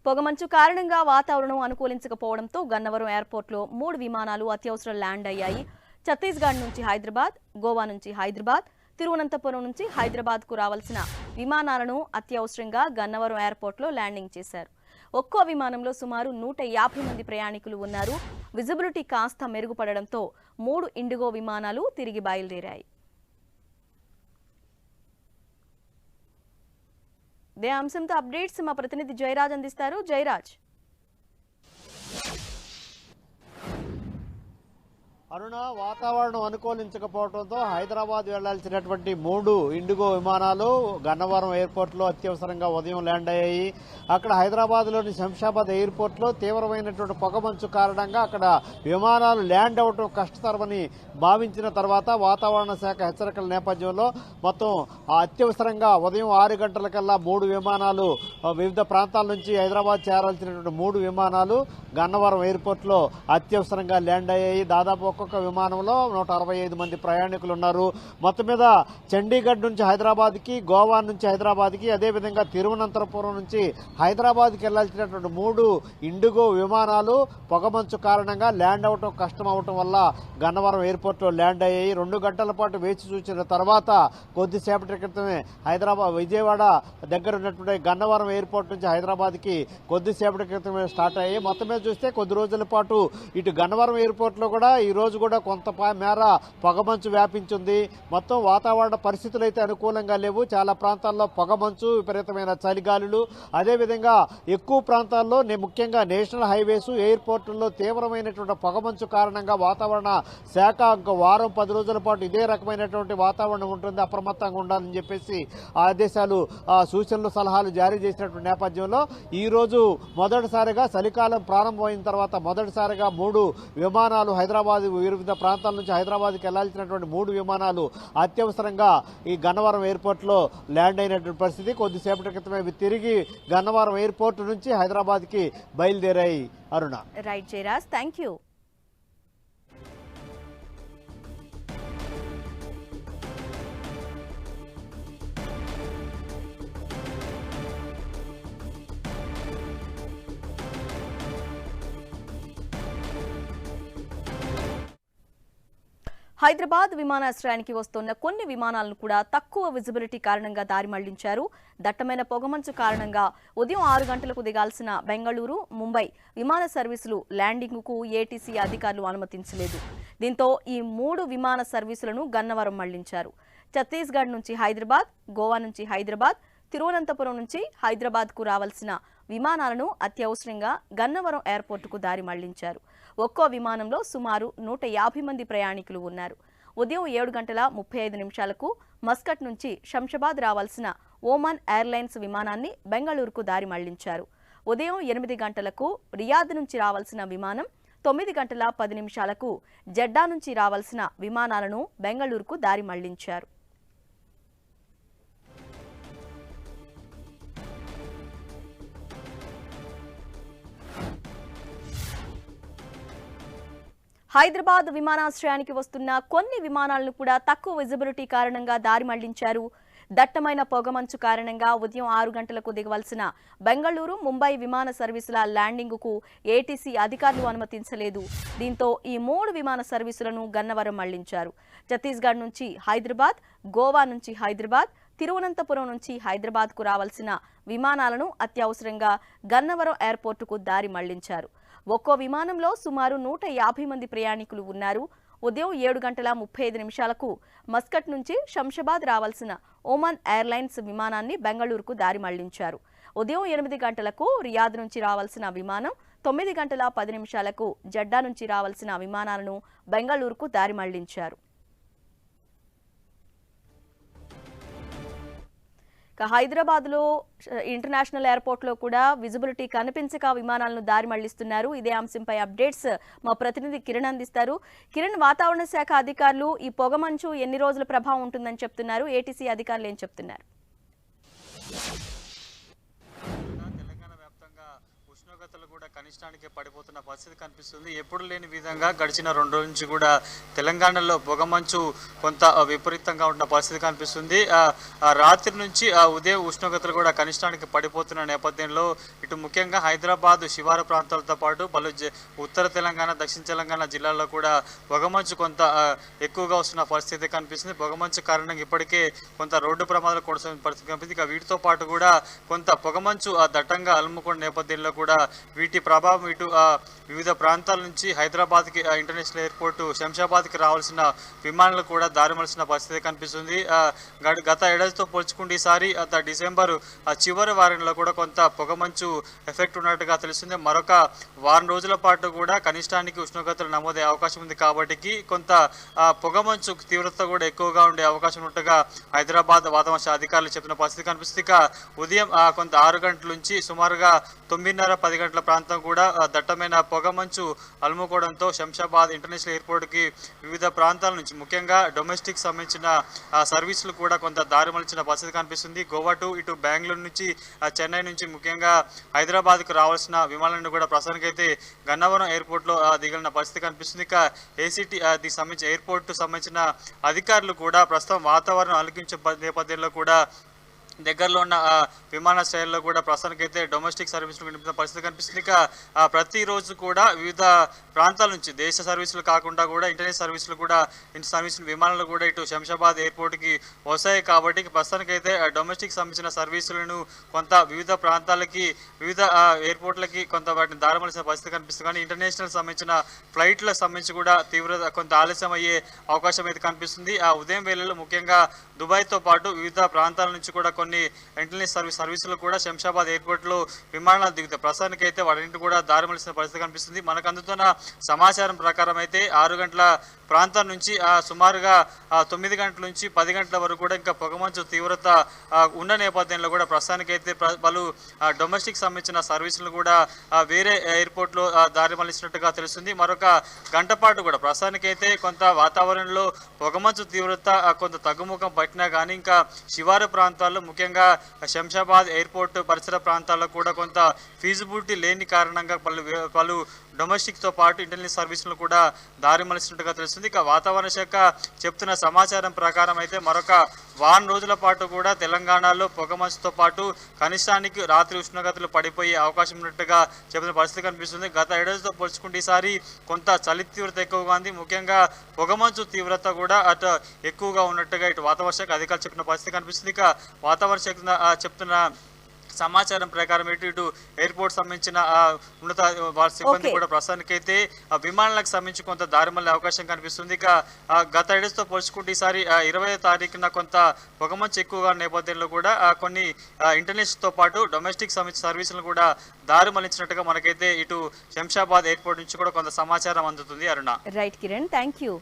పొగమంచు కారణంగా వాతావరణం అనుకూలించకపోవడంతో గన్నవరం ఎయిర్పోర్ట్లో 3 విమానాలు అత్యవసరం ల్యాండ్ అయ్యాయి. ఛత్తీస్గఢ్ నుంచి హైదరాబాద్, గోవా నుంచి హైదరాబాద్, తిరువనంతపురం నుంచి హైదరాబాద్కు రావాల్సిన విమానాలను అత్యవసరంగా గన్నవరం ఎయిర్పోర్ట్లో ల్యాండింగ్ చేశారు. ఒక్కో విమానంలో సుమారు 150 మంది ప్రయాణికులు ఉన్నారు. విజిబిలిటీ కాస్త మెరుగుపడడంతో 3 ఇండిగో విమానాలు తిరిగి బయలుదేరాయి. ఇదే అంశంతో అప్డేట్స్ మా ప్రతినిధి జయరాజ్ అందిస్తారు. జయరాజ్. అరుణ, వాతావరణం అనుకూలించకపోవడంతో హైదరాబాద్ వెళ్లాల్సినటువంటి 3 ఇండిగో విమానాలు గన్నవరం ఎయిర్పోర్ట్లో అత్యవసరంగా ఉదయం ల్యాండ్ అయ్యాయి. అక్కడ హైదరాబాద్లోని శంషాబాద్ ఎయిర్పోర్ట్లో తీవ్రమైనటువంటి పొగమంచు కారణంగా అక్కడ విమానాలు ల్యాండ్ అవడం కష్టతరమని భావించిన తర్వాత వాతావరణ శాఖ హెచ్చరికల నేపథ్యంలో మొత్తం అత్యవసరంగా ఉదయం 6 గంటలకల్లా 3 విమానాలు వివిధ ప్రాంతాల నుంచి హైదరాబాద్ చేరాల్సినటువంటి 3 విమానాలు గన్నవరం ఎయిర్పోర్ట్లో అత్యవసరంగా ల్యాండ్ అయ్యాయి. దాదాపు ఒక్కొక్క విమానంలో 165 మంది ప్రయాణికులు ఉన్నారు. మొత్తం మీద చండీగఢ్ నుంచి హైదరాబాద్కి, గోవా నుంచి హైదరాబాద్కి, అదేవిధంగా తిరువనంతపురం నుంచి హైదరాబాద్కి వెళ్లాల్సినటువంటి 3 ఇండిగో విమానాలు పొగమంచు కారణంగా ల్యాండ్ అవటం కష్టం అవటం వల్ల గన్నవరం ఎయిర్పోర్ట్లో ల్యాండ్ అయ్యాయి. 2 గంటల పాటు వేచి చూసిన తర్వాత కొద్దిసేపటి క్రితమే విజయవాడ దగ్గర ఉన్నటువంటి గన్నవరం ఎయిర్పోర్ట్ నుంచి హైదరాబాద్కి కొద్దిసేపటి క్రితమే స్టార్ట్ అయ్యాయి. మొత్తం మీద చూస్తే కొద్ది రోజుల పాటు ఇటు గన్నవరం ఎయిర్పోర్ట్లో కూడా ఈ రోజు కూడా కొంత మేర పొగమంచు వ్యాపించింది. మొత్తం వాతావరణ పరిస్థితులు అయితే అనుకూలంగా లేవు. చాలా ప్రాంతాల్లో పొగమంచు, విపరీతమైన చలిగాలులు, అదేవిధంగా ఎక్కువ ప్రాంతాల్లో ముఖ్యంగా నేషనల్ హైవేస్, ఎయిర్పోర్టుల్లో తీవ్రమైనటువంటి పొగమంచు కారణంగా వాతావరణ శాఖ ఇంకో వారం 10 రోజుల పాటు ఇదే రకమైనటువంటి వాతావరణం ఉంటుంది, అప్రమత్తంగా ఉండాలని చెప్పేసి ఆదేశాలు, సూచనలు, సలహాలు జారీ చేసినటువంటి నేపథ్యంలో ఈరోజు మొదటిసారిగా చలికాలం ప్రారంభమైన తర్వాత మొదటిసారిగా 3 విమానాలు హైదరాబాద్ వివిధ ప్రాంతాల నుంచి హైదరాబాద్కి వెళ్లాల్సినటువంటి 3 విమానాలు అత్యవసరంగా ఈ గన్నవరం ఎయిర్పోర్ట్లో ల్యాండ్ అయినటువంటి పరిస్థితి. కొద్దిసేపటి క్రితమే తిరిగి గన్నవరం ఎయిర్పోర్ట్ నుంచి హైదరాబాద్కి బయలుదేరాయి. Aruna. Right Jayaraj, thank you. Hyderabad విమానాశ్రయానికి వస్తున్న కొన్ని విమానాలను కూడా తక్కువ విజిబిలిటీ కారణంగా దారి మళ్లించారు. దట్టమైన పొగమంచు కారణంగా ఉదయం 6 గంటలకు దిగాల్సిన బెంగళూరు, ముంబై విమాన సర్వీసులు ల్యాండింగ్కు ఏటీసీ అధికారులు అనుమతించలేదు. దీంతో ఈ 3 విమాన సర్వీసులను గన్నవరం మళ్లించారు. ఛత్తీస్గఢ్ నుంచి హైదరాబాద్, గోవా నుంచి హైదరాబాద్, తిరువనంతపురం నుంచి హైదరాబాద్కు రావాల్సిన విమానాలను అత్యవసరంగా గన్నవరం ఎయిర్పోర్టుకు దారి మళ్లించారు. ఒక్కో విమానంలో సుమారు 150 మంది ప్రయాణికులు ఉన్నారు. ఉదయం 7 గంటల 35 నిమిషాలకు మస్కట్ నుంచి శంషాబాద్ రావాల్సిన ఓమన్ ఎయిర్లైన్స్ విమానాన్ని బెంగళూరుకు దారి మళ్లించారు. ఉదయం 8 గంటలకు రియాద్ నుంచి రావాల్సిన విమానం, 9 గంటల 10 నిమిషాలకు జెడ్డా నుంచి రావాల్సిన విమానాలను బెంగళూరుకు దారి మళ్లించారు. హైదరాబాద్ విమానాశ్రయానికి వస్తున్న కొన్ని విమానాలను కూడా తక్కువ విజిబిలిటీ కారణంగా దారి మళ్లించారు. దట్టమైన పొగమంచు కారణంగా ఉదయం 6 గంటలకు దిగవలసిన బెంగళూరు, ముంబై విమాన సర్వీసుల ల్యాండింగ్కు ఏటీసీ అధికారులు అనుమతించలేదు. దీంతో ఈ 3 విమాన సర్వీసులను గన్నవరం మళ్లించారు. ఛత్తీస్గఢ్ నుంచి హైదరాబాద్, గోవా నుంచి హైదరాబాద్, తిరువనంతపురం నుంచి హైదరాబాద్కు రావాల్సిన విమానాలను అత్యవసరంగా గన్నవరం ఎయిర్పోర్టుకు దారి మళ్లించారు. ఒక్కో విమానంలో సుమారు 150 మంది ప్రయాణికులు ఉన్నారు. ఉదయం 7 గంటల 35 నిమిషాలకు మస్కట్ నుంచి శంషాబాద్ రావాల్సిన ఓమన్ ఎయిర్లైన్స్ విమానాన్ని బెంగళూరుకు దారి మళ్లించారు. ఉదయం 8 గంటలకు రియాద్ నుంచి రావాల్సిన విమానం, 9 గంటల 10 నిమిషాలకు జెడ్డా నుంచి రావాల్సిన విమానాలను బెంగళూరుకు దారి మళ్లించారు. హైదరాబాద్లో ఇంటర్నేషనల్ ఎయిర్పోర్ట్లో కూడా విజిబిలిటీ కనిపించక విమానాలను దారి మళ్లిస్తున్నారు. ఇదే అంశంపై అప్డేట్స్ మా ప్రతినిధి కిరణ్ అందిస్తారు. కిరణ్, వాతావరణ శాఖ అధికారులు ఈ పొగమంచు ఎన్ని రోజుల ప్రభావం ఉంటుందని చెప్తున్నారు? ఏటీసీ అధికారులు ఏం చెప్తున్నారు? ఉష్ణోగ్రతలు కూడా కనిష్టానికి పడిపోతున్న పరిస్థితి కనిపిస్తుంది. ఎప్పుడు లేని విధంగా గడిచిన 2 రోజుల నుంచి కూడా తెలంగాణలో పొగమంచు కొంత విపరీతంగా ఉన్న పరిస్థితి కనిపిస్తుంది. రాత్రి నుంచి ఉదయం ఉష్ణోగ్రతలు కూడా కనిష్టానికి పడిపోతున్న నేపథ్యంలో ఇటు ముఖ్యంగా హైదరాబాద్ శివారు ప్రాంతాలతో పాటు పలు ఉత్తర తెలంగాణ, దక్షిణ తెలంగాణ జిల్లాల్లో కూడా పొగమంచు కొంత ఎక్కువగా వస్తున్న పరిస్థితి కనిపిస్తుంది. పొగమంచు కారణంగా ఇప్పటికే కొంత రోడ్డు ప్రమాదాలు కొనసాగుతున్న పరిస్థితి కనిపిస్తుంది. ఇక వీటితో పాటు కూడా కొంత పొగమంచు దట్టంగా అలుముకున్న నేపథ్యంలో కూడా వీటి ప్రభావం ఇటు వివిధ ప్రాంతాల నుంచి హైదరాబాద్కి ఇంటర్నేషనల్ ఎయిర్పోర్టు శంషాబాద్కి రావాల్సిన విమానాలు కూడా దారిమలిసిన పరిస్థితి కనిపిస్తుంది. గత ఏడాదితో పోల్చుకుంటే ఈసారి డిసెంబర్ చివరి వారంలో కూడా కొంత పొగమంచు ఎఫెక్ట్ ఉన్నట్టుగా తెలుస్తుంది. మరొక వారం రోజుల పాటు కూడా కనిష్టానికి ఉష్ణోగ్రతలు నమోదయ్యే అవకాశం ఉంది కాబట్టి కొంత పొగమంచు తీవ్రత కూడా ఎక్కువగా ఉండే అవకాశం ఉన్నట్టుగా హైదరాబాద్ వాతావరణ శాఖ అధికారులు చెప్పిన పరిస్థితి కనిపిస్తుంది. ఇక ఉదయం కొంత 6 గంటల నుంచి సుమారుగా 9:30-10 గంటల ప్రాంతం కూడా దట్టమైన పొగమంచు అలుముకోవడంతో శంషాబాద్ ఇంటర్నేషనల్ ఎయిర్పోర్ట్కి వివిధ ప్రాంతాల నుంచి ముఖ్యంగా డొమెస్టిక్ సంబంధించిన సర్వీసులు కూడా కొంత దారి మలిచిన పరిస్థితి కనిపిస్తుంది. గోవా టు ఇటు బెంగళూరు నుంచి చెన్నై నుంచి ముఖ్యంగా హైదరాబాద్కు రావాల్సిన విమానాలను కూడా ప్రస్తుతానికైతే గన్నవరం ఎయిర్పోర్ట్లో దిగిన పరిస్థితి కనిపిస్తుంది. ఇక ఏసీటీ దీనికి సంబంధించిన ఎయిర్పోర్ట్ సంబంధించిన అధికారులు కూడా ప్రస్తుతం వాతావరణం అలిగించే నేపథ్యంలో కూడా దగ్గరలో ఉన్న విమానాశ్రయాల్లో కూడా ప్రస్తుతానికైతే డొమెస్టిక్ సర్వీసులు వినిపిస్తున్న పరిస్థితి కనిపిస్తుంది. ఇక ప్రతిరోజు కూడా వివిధ ప్రాంతాల నుంచి దేశ సర్వీసులు కాకుండా కూడా ఇంటర్నేషనల్ సర్వీసులు కూడా విమానాలు కూడా ఇటు శంషాబాద్ ఎయిర్పోర్ట్కి వస్తాయి కాబట్టి ప్రస్తుతానికైతే డొమెస్టిక్ సంబంధించిన సర్వీసులను కొంత వివిధ ప్రాంతాలకి వివిధ ఎయిర్పోర్ట్లకి కొంత వాటిని దారమలిసిన పరిస్థితి కనిపిస్తుంది. కానీ ఇంటర్నేషనల్ సంబంధించిన ఫ్లైట్లకు సంబంధించి కూడా తీవ్రత కొంత ఆలస్యం అయ్యే అవకాశం అయితే కనిపిస్తుంది. ఉదయం వేళల్లో ముఖ్యంగా దుబాయ్తో పాటు వివిధ ప్రాంతాల నుంచి కూడా కొన్ని ఇంటర్నేషనల్ సర్వీసులు కూడా శంషాబాద్ ఎయిర్పోర్ట్లో విమానాలు దిగుతాయి. ప్రస్తుతానికి అయితే వాటిని కూడా దారిమలిసిన పరిస్థితి కనిపిస్తుంది. మనకు అందుతున్న సమాచారం ప్రకారం అయితే 6 గంటల ప్రాంతం నుంచి సుమారుగా 9 గంటల నుంచి 10 గంటల వరకు కూడా ఇంకా పొగమంచు తీవ్రత ఉన్న నేపథ్యంలో కూడా ప్రస్తుతానికైతే పలు డొమెస్టిక్ సంబంధించిన సర్వీసులు కూడా వేరే ఎయిర్పోర్ట్లో దారి మళ్లిస్తున్నట్టుగా తెలుస్తుంది. మరొక గంట పాటు కూడా ప్రస్తుతానికైతే కొంత వాతావరణంలో పొగమంచు తీవ్రత కొంత తగ్గుముఖం పట్టినా కానీ ఇంకా శివారు ప్రాంతాల్లో ముఖ్యంగా శంషాబాద్ ఎయిర్పోర్ట్ పరిసర ప్రాంతాల్లో కూడా కొంత ఫీజిబిలిటీ లేని కారణంగా పలు డొమెస్టిక్తో పాటు ఇంటర్నేషనల్ సర్వీసులు కూడా దారి మలిసినట్టుగా తెలుస్తుంది. ఇక వాతావరణ శాఖ చెప్తున్న సమాచారం ప్రకారం అయితే మరొక వారం రోజుల పాటు కూడా తెలంగాణలో పొగమంచుతో పాటు కనిష్టానికి రాత్రి ఉష్ణోగ్రతలు పడిపోయే అవకాశం ఉన్నట్టుగా చెబుతున్న పరిస్థితి కనిపిస్తుంది. గత ఏడాదితో పోల్చుకుంటే ఈసారి కొంత చలి తీవ్రత ఎక్కువగా ఉంది. ముఖ్యంగా పొగమంచు తీవ్రత కూడా అటు ఎక్కువగా ఉన్నట్టుగా ఇటు వాతావరణ శాఖ అధికారులు చెప్పిన పరిస్థితి కనిపిస్తుంది. ఇక వాతావరణ శాఖ చెప్తున్న సమాచారం ప్రకారం ఇటు ఎయిర్పోర్ట్ సంబంధించిన ఉన్నత వారి సిబ్బంది కూడా ప్రస్తుతానికైతే విమానాలకు సంబంధించి కొంత దారి మళ్ళీ అవకాశం కనిపిస్తుంది. ఇక గత ఏడాదితో పోల్చుకుంటే ఈసారి 20వ తారీఖున కొంత పొగమంచు ఎక్కువగా నేపథ్యంలో కూడా కొన్ని ఇంటర్నేషనల్తో పాటు డొమెస్టిక్ సంబంధించిన సర్వీసులను కూడా దారి మళ్లించినట్టుగా మనకైతే ఇటు శంషాబాద్ ఎయిర్పోర్ట్ నుంచి కూడా కొంత సమాచారం అందుతుంది. Aruna. Right Kiran, thank you.